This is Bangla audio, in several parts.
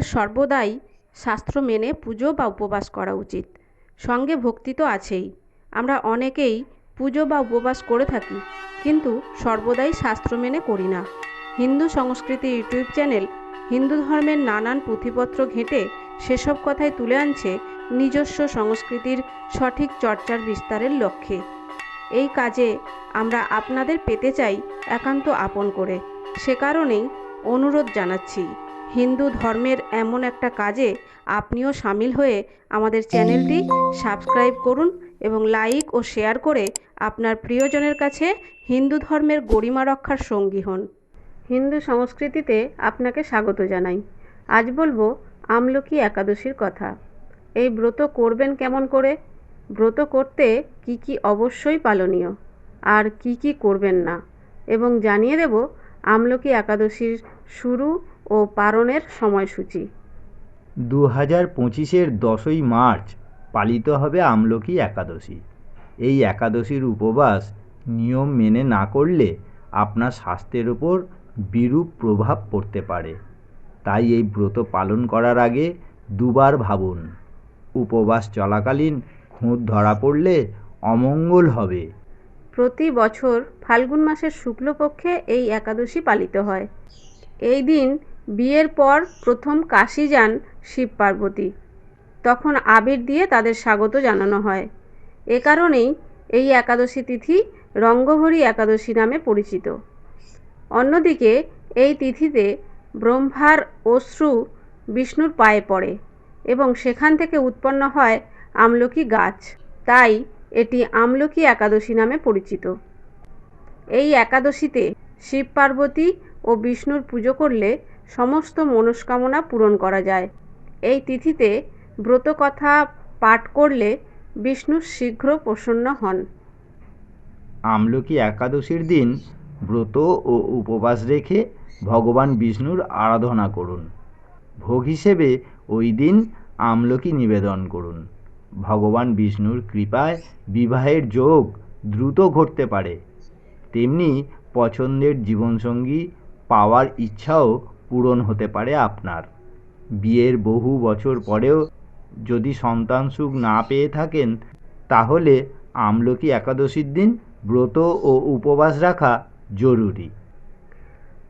আমাদের সর্বদাই শাস্ত্র মেনে পুজো বা উপবাস করা উচিত। সঙ্গে ভক্তি তো আছেই। আমরা অনেকেই পুজো বা উপবাস করে থাকি, কিন্তু সর্বদাই শাস্ত্র মেনে করি না। হিন্দু সংস্কৃতি ইউটিউব চ্যানেল হিন্দু ধর্মের নানান পুঁথিপত্র ঘেঁটে সেসব কথাই তুলে আনছে নিজস্ব সংস্কৃতির সঠিক চর্চার বিস্তারের লক্ষ্যে। এই কাজে আমরা আপনাদের পেতে চাই একান্ত আপন করে। সে কারণেই অনুরোধ জানাচ্ছি, হিন্দু ধর্মের এমন একটা কাজে আপনিও সামিল হয়ে আমাদের চ্যানেলটি সাবস্ক্রাইব করুন এবং লাইক ও শেয়ার করে আপনার প্রিয়জনের কাছে হিন্দু ধর্মের গরিমা রক্ষার সঙ্গী হন। হিন্দু সংস্কৃতিতে আপনাকে স্বাগত জানাই। আজ বলবো আমলকি একাদশীর কথা। এই ব্রত করবেন কেমন করে, ব্রত করতে কি কি অবশ্যই পালনীয় আর কি কি করবেন না, এবং জানিয়ে দেব আমলকি একাদশীর শুরু ও পালনের সময়সূচি। 2025-এর 10ই মার্চ পালিত হবে আমলকি একাদশী। এই একাদশীর উপবাস নিয়ম মেনে না করলে আপনার স্বাস্থ্যের ওপর বিরূপ প্রভাব পড়তে পারে। তাই এই ব্রত পালন করার আগে দুবার ভাবুন। উপবাস চলাকালীন খুঁত ধরা পড়লে অমঙ্গল হবে। প্রতি বছর ফাল্গুন মাসের শুক্লপক্ষে এই একাদশী পালিত হয়। এই দিন বিয়ের পর প্রথম কাশী যান শিব পার্বতী। তখন আবির দিয়ে তাদের স্বাগত জানানো হয়। এ কারণেই এই একাদশী তিথি রঙ্গহরি একাদশী নামে পরিচিত। অন্যদিকে এই তিথিতে ব্রহ্মার অশ্রু বিষ্ণুর পায়ে পড়ে এবং সেখান থেকে উৎপন্ন হয় আমলকি গাছ। তাই এটি আমলকি একাদশী নামে পরিচিত। এই একাদশীতে শিব পার্বতী ও বিষ্ণুর পুজো করলে সমস্ত মনস্কামনা পূরণ করা যায়। এই তিথিতে ব্রতকথা পাঠ করলে বিষ্ণু শীঘ্র প্রসন্ন হন। আমলকি একাদশীর দিন ব্রত ও উপবাস রেখে ভগবান বিষ্ণুর আরাধনা করুন। ভোগ হিসেবে ওই দিন আমলকি নিবেদন করুন। ভগবান বিষ্ণুর কৃপায় বিবাহের যোগ দ্রুত ঘটতে পারে। তেমনি পছন্দের জীবনসঙ্গী পাওয়ার ইচ্ছাও পূরণ হতে পারে আপনার। বিয়ের বহু বছর পরেও যদি সন্তান সুখ না পেয়ে থাকেন, তাহলে আমলকি একাদশীর দিন ব্রত ও উপবাস রাখা জরুরি।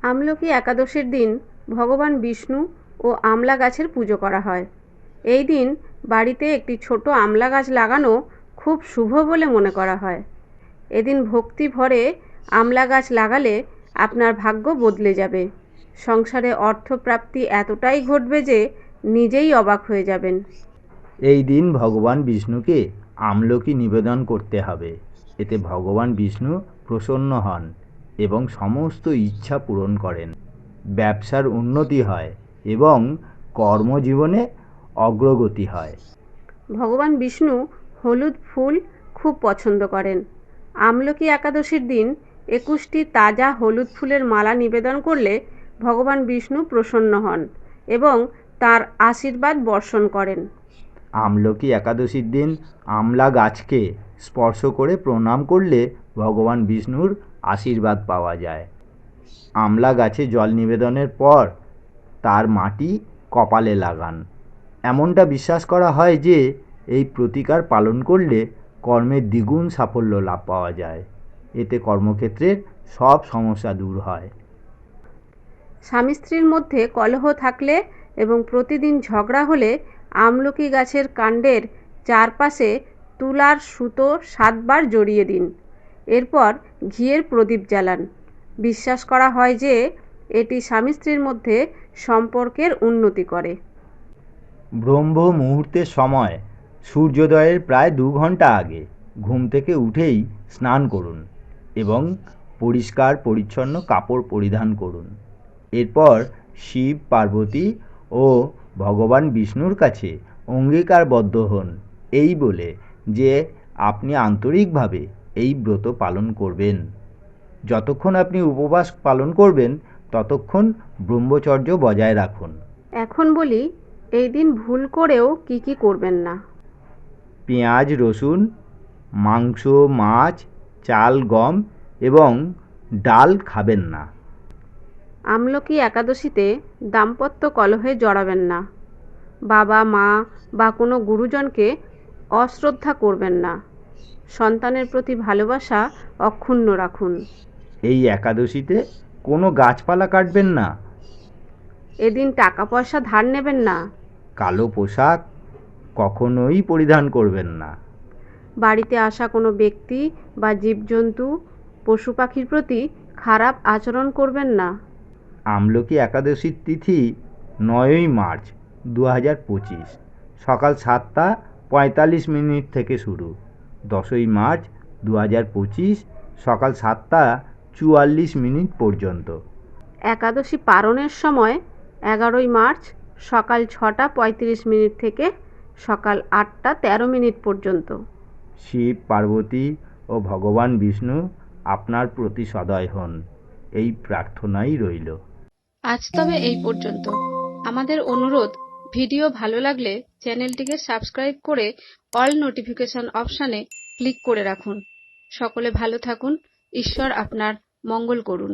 আমলকি একাদশীর দিন ভগবান বিষ্ণু ও আমলা গাছের পুজো করা হয়। এই দিন বাড়িতে একটি ছোট আমলা গাছ লাগানো খুব শুভ বলে মনে করা হয়। এদিন ভক্তি ভরে আমলা গাছ লাগালে আপনার ভাগ্য বদলে যাবে। সংসারে অর্থপ্রাপ্তি এতটাই ঘটবে যে নিজেই অবাক হয়ে যাবেন। এই দিন ভগবান বিষ্ণুকে আমলকি নিবেদন করতে হবে। এতে ভগবান বিষ্ণু প্রসন্ন হন এবং সমস্ত ইচ্ছা পূরণ করেন। ব্যবসার উন্নতি হয় এবং কর্মজীবনে অগ্রগতি হয়। ভগবান বিষ্ণু হলুদ ফুল খুব পছন্দ করেন। আমলকি একাদশীর দিন 21টি তাজা হলুদ ফুলের মালা নিবেদন করলে ভগবান বিষ্ণু প্রসন্ন হন এবং তার আশীর্বাদ বর্ষণ করেন। আমলকি একাদশীর দিন আমলা গাছকে স্পর্শ করে প্রণাম করলে ভগবান বিষ্ণুর আশীর্বাদ পাওয়া যায়। আমলা গাছে জল নিবেদনের পর তার মাটি কপালে লাগান। এমনটা বিশ্বাস করা হয় যে এই প্রতিকার পালন করলে কর্মে দ্বিগুণ সাফল্য লাভ পাওয়া যায়। এতে কর্মক্ষেত্রের সব সমস্যা দূর হয়। স্বামী স্ত্রীর মধ্যে কলহ থাকলে এবং প্রতিদিন ঝগড়া হলে আমলকি গাছের কাণ্ডের চারপাশে তুলার সুতো 7 বার জড়িয়ে দিন। এরপর ঘিয়ের প্রদীপ জ্বালান। বিশ্বাস করা হয় যে এটি স্বামী স্ত্রীর মধ্যে সম্পর্কের উন্নতি করে। ব্রহ্ম মুহূর্তের সময় সূর্যোদয়ের প্রায় 2 ঘন্টা আগে ঘুম থেকে উঠেই স্নান করুন এবং পরিষ্কার পরিচ্ছন্ন কাপড় পরিধান করুন। এরপর শিব পার্বতী ও ভগবান বিষ্ণুর কাছে অঙ্গীকারবদ্ধ হন এই বলে যে আপনি আন্তরিকভাবে এই ব্রত পালন করবেন। যতক্ষণ আপনি উপবাস পালন করবেন ততক্ষণ ব্রহ্মচর্য বজায় রাখুন। এখন বলি এই দিন ভুল করেও কি কি করবেন না। পেঁয়াজ, রসুন, মাংস, মাছ, চাল, গম এবং ডাল খাবেন না। আমলকি একাদশীতে দাম্পত্য কলহে জড়াবেন না। বাবা মা বা কোনো গুরুজনকে অশ্রদ্ধা করবেন না। সন্তানের প্রতি ভালোবাসা অক্ষুণ্ণ রাখুন। এই একাদশীতে কোনো গাছপালা কাটবেন না। এদিন টাকা পয়সা ধার নেবেন না। কালো পোশাক কখনোই পরিধান করবেন না। বাড়িতে আসা কোনো ব্যক্তি বা জীবজন্তু, পশু পাখির প্রতি খারাপ আচরণ করবেন না। আমলকি একাদশীর তিথি 9ই মার্চ 2025, সকাল 7:45 থেকে শুরু। 10ই মার্চ 2025, সকাল 7:44 পর্যন্ত। একাদশী পালনের সময় 11ই মার্চ সকাল 6:35 থেকে সকাল 8:13 পর্যন্ত। শিব, পার্বতী ও ভগবান বিষ্ণু আপনার প্রতি সদয় হন, এই প্রার্থনাই রইল। আজ তবে এই পর্যন্ত। আমাদের অনুরোধ, ভিডিও ভালো লাগলে চ্যানেলটিকে সাবস্ক্রাইব করে অল নোটিফিকেশন অপশানে ক্লিক করে রাখুন। সকলে ভালো থাকুন। ঈশ্বর আপনার মঙ্গল করুন।